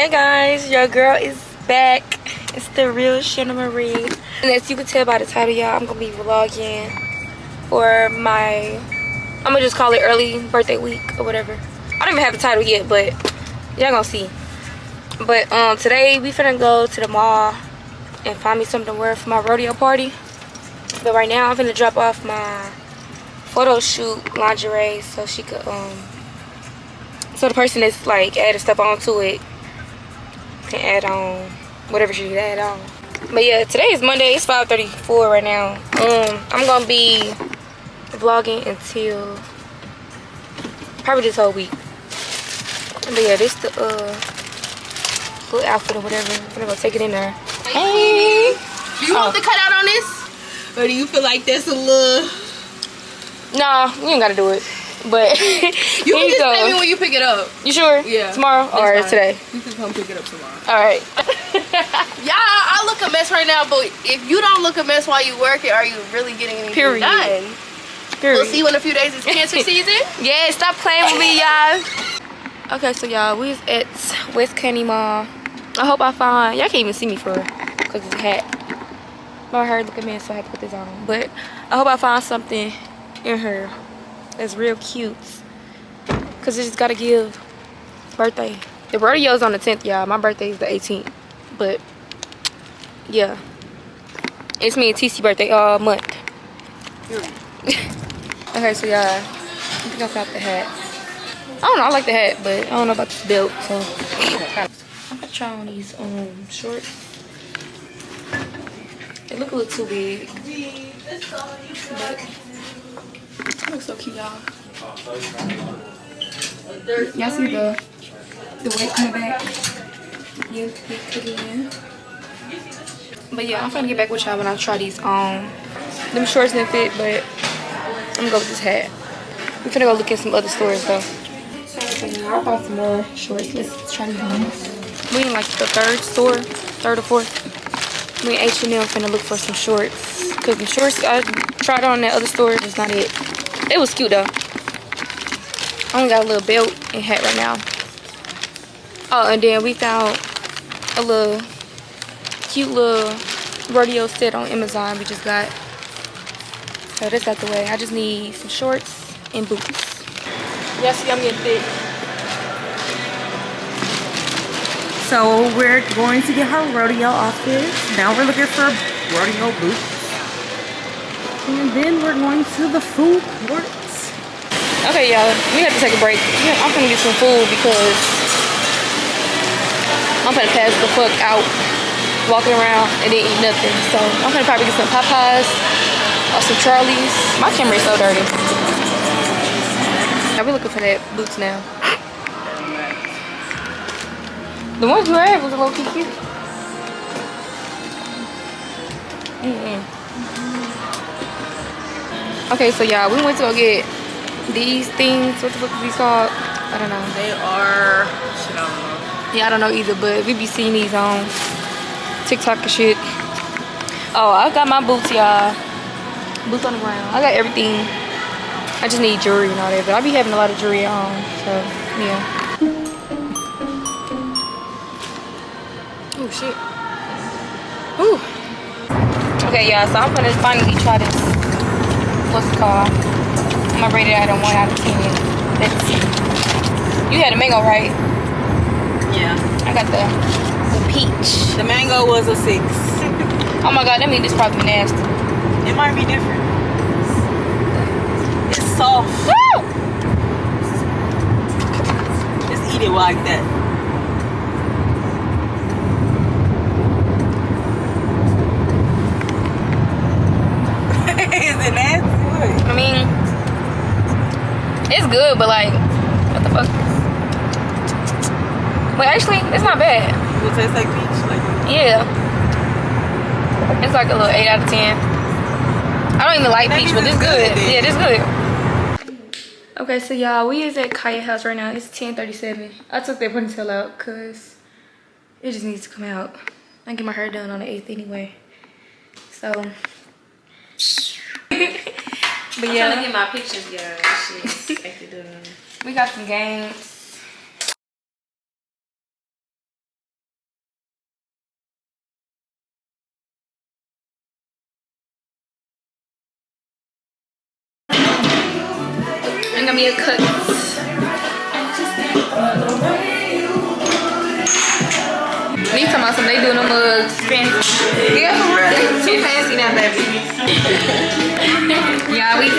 Hey guys, your girl is back. It's the real Shanna Marie. And as you can tell by the title, y'all, I'm gonna be vlogging for my, I'm gonna just call it early birthday week or whatever. I don't even have the title yet, but y'all gonna see. But today we finna go to the mall and find me something to wear for my rodeo party. But right now I'm finna drop off my photo shoot lingerie so she could so the person that's like adding stuff onto it can add on whatever she can add on. But yeah, today is Monday. It's 5:34 right now. I'm gonna be vlogging until probably this whole week. But yeah, this the little outfit or whatever. I'm gonna go take it in there. Hey, do you want the cutout on this, or do you feel like that's a little? Nah, you ain't gotta do it. But you can just tell me when you pick it up. You sure? Yeah. Tomorrow or today? You can come pick it up tomorrow. All right. Yeah, I look a mess right now, but if you don't look a mess while you work it, are you really getting anything done? We'll see when a few days is cancer season. Yeah, stop playing with me, y'all. Okay, so y'all, we is at West County Mall. I hope I find, y'all can't even see me for real, because it's a hat. My hair look a mess, so I have to put this on. But I hope I find something in her that's real cute, because it just gotta give birthday. The rodeo's on the 10th, y'all. My birthday is the 18th. But yeah, it's me and TC birthday all month. Okay, so y'all, I think I found the hat. I don't know, I like the hat, but I don't know about this belt, so I'm gonna try on these shorts. They look a little too big, but they look so cute, y'all. Y'all see the weight coming back? Yeah, again. But yeah, I'm finna get back with y'all when I try these on. Them shorts didn't fit, but I'm gonna go with this hat. We finna go look at some other stores though. So yeah, I bought some more shorts. Let's try these on. We in like the third or fourth. Me and H&M finna look for some shorts. Cause the shorts I tried on that other store is not it. It was cute though. I only got a little belt and hat right now. Oh, and then we found a little cute little rodeo set on Amazon we just got. So that's out the way. I just need some shorts and boots. Y'all see I'm getting thick. So we're going to get her rodeo outfit. Now we're looking for rodeo boots. And then we're going to the food court. Okay, y'all, we have to take a break. I'm gonna get some food because I'm gonna pass the fuck out walking around and then eat nothing. So I'm gonna probably get some Popeyes or some Charlie's. My camera is so dirty. Now we're looking for that boots now. The ones you had was a low-key cute. Okay, so y'all, we went to go get these things. What the fuck are these called? I don't know. They are, shit, I don't know. Yeah, I don't know either, but we be seeing these on TikTok and shit. Oh, I got my boots, y'all. Boots on the ground. I got everything. I just need jewelry and all that, but I be having a lot of jewelry on, so yeah. Oh shit. Ooh. Okay, y'all, so I'm gonna finally try this. What's it called? I'm gonna rate it out of 1 out of 10. Let's see. You had a mango, right? Yeah. I got the peach. The mango was a 6. Oh my god, that means this probably nasty. It might be different. It's soft. Woo! Just eat it like that. Is it nasty? I mean, it's good, but like, what the fuck? Wait, actually, it's not bad. It tastes like peach. Like Yeah. It's like a little 8 out of 10. I don't even like peach, but it's good. Yeah, it's good. Okay, so y'all, we is at Kaya house right now. It's 10:37. I took that ponytail out because it just needs to come out. I get my hair done on the 8th anyway. So, but yeah. I'm trying to get my pictures, girl. Shit. We got some games. got me a cut. These talking about some, they doing them fancy. Yeah, for real, they too fancy now, baby. Yeah, we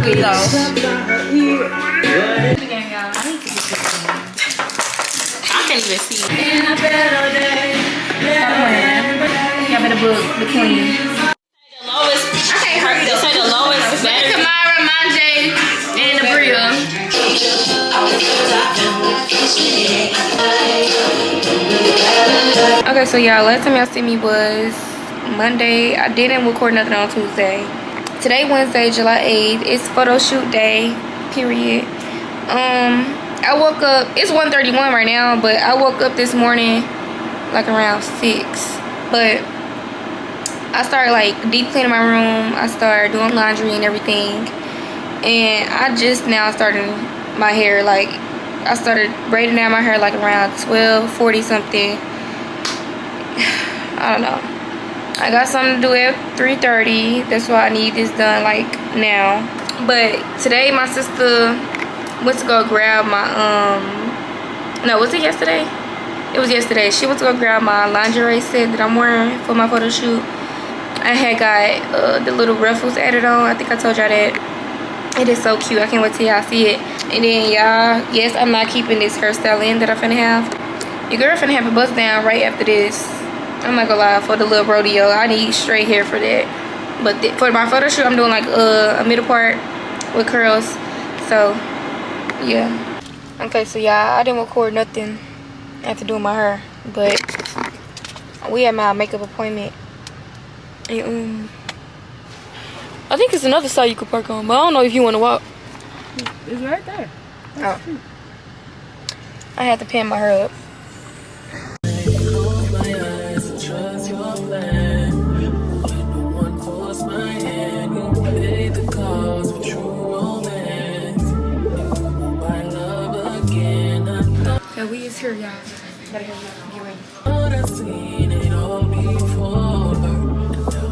sweet though. I can't even see it. Y'all better book the queen. The lowest, I can't hurt you. Say the lowest battery. Kamara, Manje, and the Bria. Okay, so y'all, last time y'all see me was Monday. I didn't record nothing on Tuesday. Today, Wednesday, July 8th. It's photo shoot day, period. I woke up, it's 1:31 right now, but I woke up this morning like around 6. But I started like deep cleaning my room. I started doing laundry and everything. And I just now started my hair, like I started braiding down my hair like around 12:40 something. I don't know. I got something to do at 3:30. That's why I need this done like now. But today my sister went to go grab my no, was it yesterday? It was yesterday. She went to go grab my lingerie set that I'm wearing for my photo shoot. I had got the little ruffles added on. I think I told y'all that. It is so cute. I can't wait till y'all see it. And then y'all, yes, I'm not keeping this hairstyle in that I'm finna have. Your girl finna have a bust down right after this. I'm not gonna lie, for the little rodeo, I need straight hair for that. But for my photo shoot, I'm doing like a middle part with curls. So yeah. Okay, so y'all, I didn't record nothing after doing my hair, but we had my makeup appointment. And I think it's another side you could park on, but I don't know if you want to walk. It's right there. Oh. I had to pin my hair up. So we is here, y'all. Better get ready.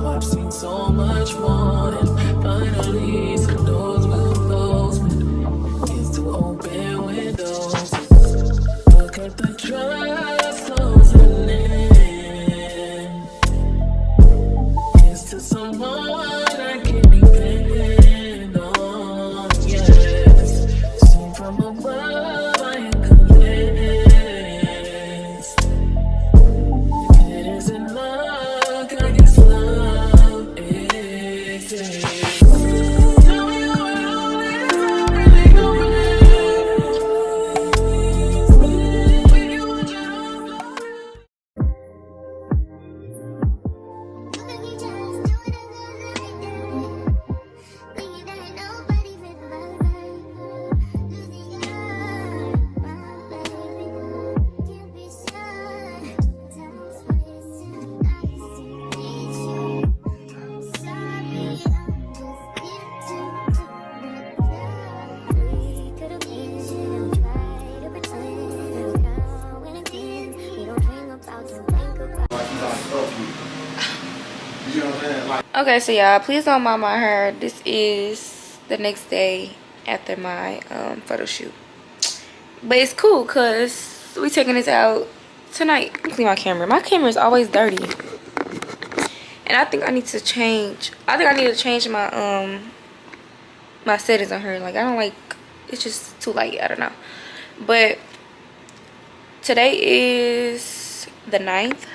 I've seen so much more, and finally some doors will close. Is to open windows. Look at the trust closing in. It's to someone I can depend on. Yes, seen from above, I am convinced. If it isn't luck, I guess love exists. Tell me how it all is, I'm really going. We can watch it all. Okay, so y'all, please don't mind my hair. This is the next day after my photo shoot, but it's cool because we taking this out tonight. Let me clean my camera. My camera is always dirty, and I think I need to change. I think I need to change my my settings on her. Like, I don't like, it's just too light. I don't know. But today is the 9th.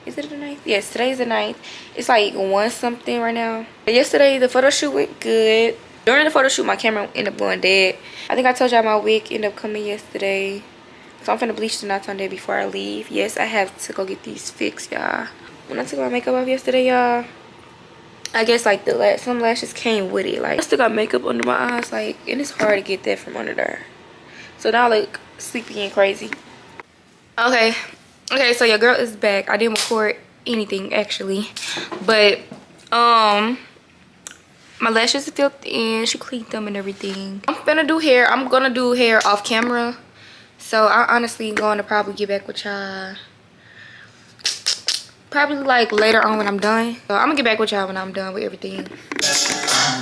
Is it the 9th? Yes, today's the 9th. It's like 1 something right now. Yesterday, the photo shoot went good. During the photo shoot, my camera ended up going dead. I think I told y'all my wig ended up coming yesterday. So I'm finna bleach the knots on there before I leave. Yes, I have to go get these fixed, y'all. When I took my makeup off yesterday, y'all, I guess like some lashes came with it. Like, I still got makeup under my eyes, like, and it's hard to get that from under there. So now I look sleepy and crazy. Okay, so your girl is back. I didn't record anything actually, but my lashes are filled in. She cleaned them and everything. I'm gonna do hair. I'm gonna do hair off camera. So I honestly going to probably get back with y'all probably like later on when I'm done. So I'm gonna get back with y'all when I'm done with everything.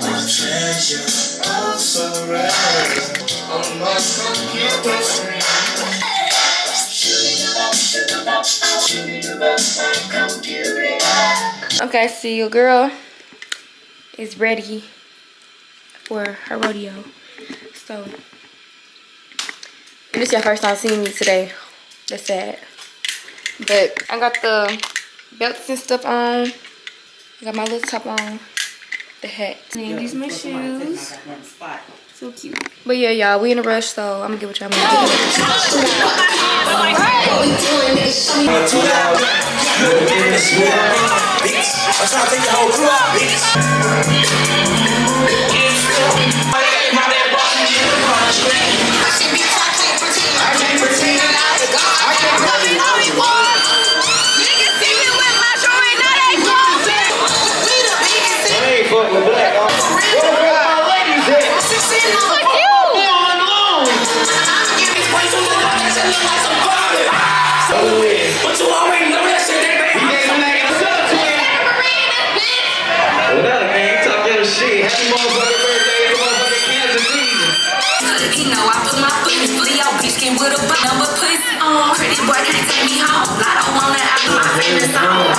treasure of so rare on my computer screen. Okay, so your girl is ready for her rodeo. So, this is your first time seeing me today. That's sad. But I got the belts and stuff on. I got my little top on. The hat. And these are my shoes. So cute. But yeah, y'all, we in a rush, so I'm gonna get what y'all want. With a number pussy on, pretty boy can't take me home. I don't wanna have my favorite song.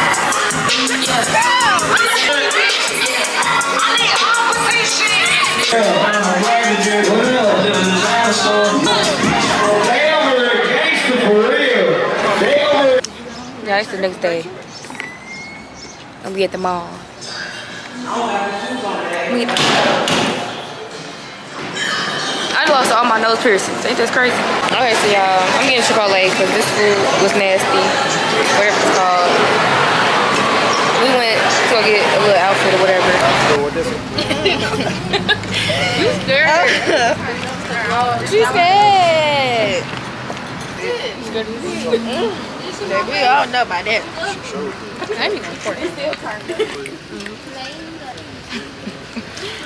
Yeah, it's the next day. And we at the mall. I lost all my nose piercings. Ain't that crazy? Okay, so y'all, I'm getting Chipotle because this food was nasty. Whatever it's called. We went to go get a little outfit or whatever. You scared? She's scared. We all know about that. That ain't important.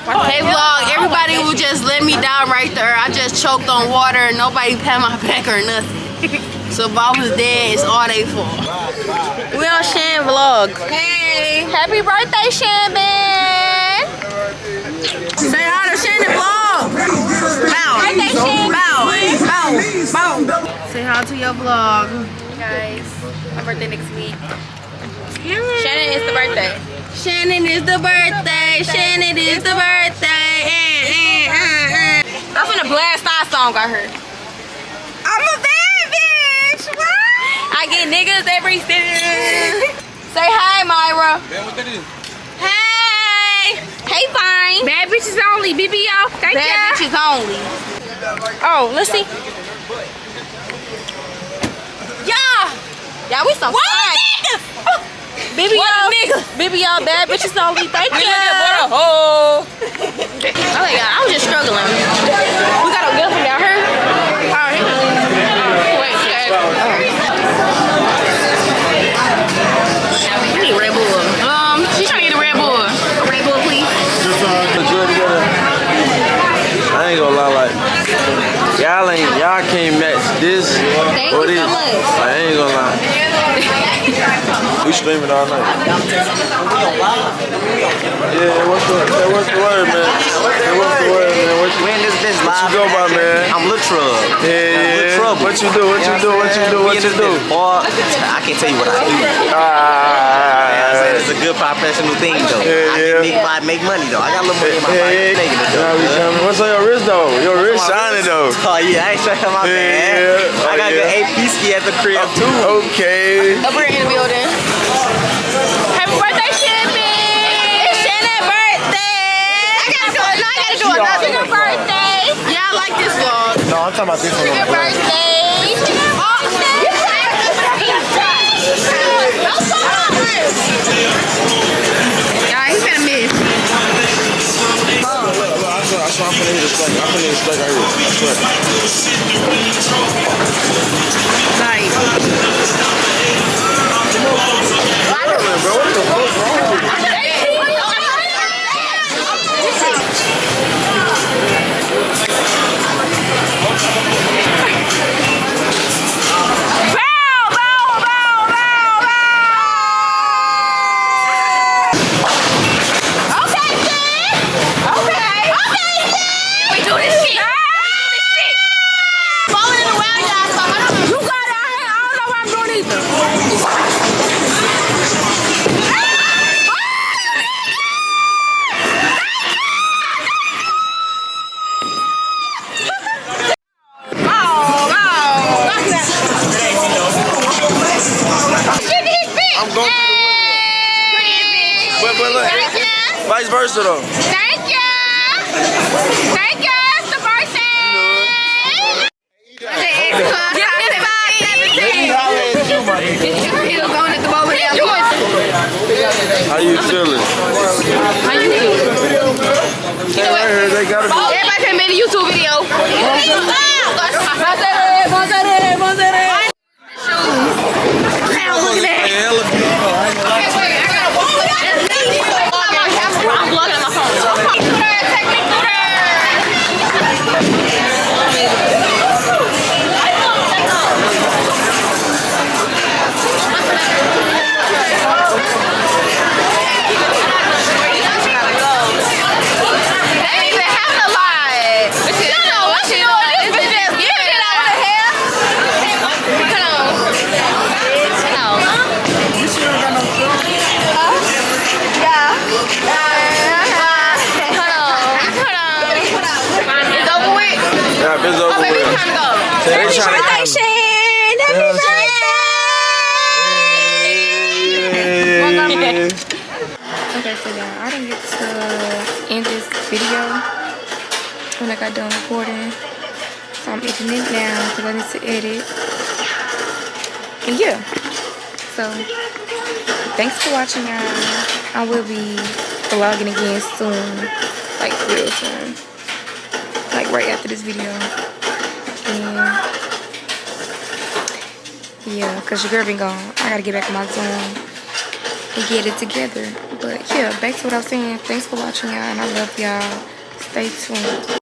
Hey vlog, everybody will just let me down right there. I just choked on water. Nobody pat my back or nothing. So if I was dead, it's all they fault. We on Shan vlog. Hey, happy birthday, Shannon. Say hi to Shannon vlog. Bow. Birthday, Shannon. Bow. Bow. Bow. Say hi to your vlog. Guys, my birthday next week. Shannon is the birthday. Shannon is the birthday. Shannon is the birthday. I'm finna blast our song I heard. I'm a bad bitch. What? I get niggas every city. Say hi, Myra. Hey. Hey, fine. Bad bitches only. BBO. Thank you. Bad bitches only. Oh, let's see. Yeah, we some fine. BBO, bad bitches only. Thank you. Oh my God, I was just struggling. We gotta get from down here. All right. Wait, we need Red Bull. She's trying to get a Red Bull. A Red Bull, please. I ain't gonna lie, like y'all can't match this. Thank you so much. I ain't gonna lie. We streaming all night. Yeah, what's the word, man? What's the word, man? What you go by, man? I'm Lil Trub. Yeah. What you do? Boy, I can't tell you what I do. It's a good professional thing, though. I make money, though. I got a little money in my pocket. What's on your wrist, though? Your wrist shining, though. Oh, yeah, I ain't showing my bad. I got a good AP ski at the crib, too. Okay. We're in the building. Happy birthday, Shannon! It's Shannon's birthday! I gotta do it. No, I gotta do it. It's your birthday. Yeah, I like this vlog. No, I'm talking about this one. It's your birthday. Yeah, he's gonna miss. I swear I'm finna hit a strike. I'm finna hit a strike right here. I swear. Nice. Bro, what the fuck's wrong with you? I'm going to the winner. But look, vice versa though. Thank you. Thank you. It's the birthday. How you feeling? How you feeling? Right here, they gotta be. Everybody can make a YouTube video. I'm vlogging on my phone. Take me through It's over with. They trying to Okay, so yeah, I didn't get to end this video when I got done recording. So I'm editing it now because I need to edit. And yeah. So thanks for watching, y'all. I will be vlogging again soon. Like real soon. Like right after this video. And yeah, because your girl been gone. I gotta get back on my Zoom and get it together. But yeah, back to what I was saying. Thanks for watching, y'all, and I love y'all. Stay tuned.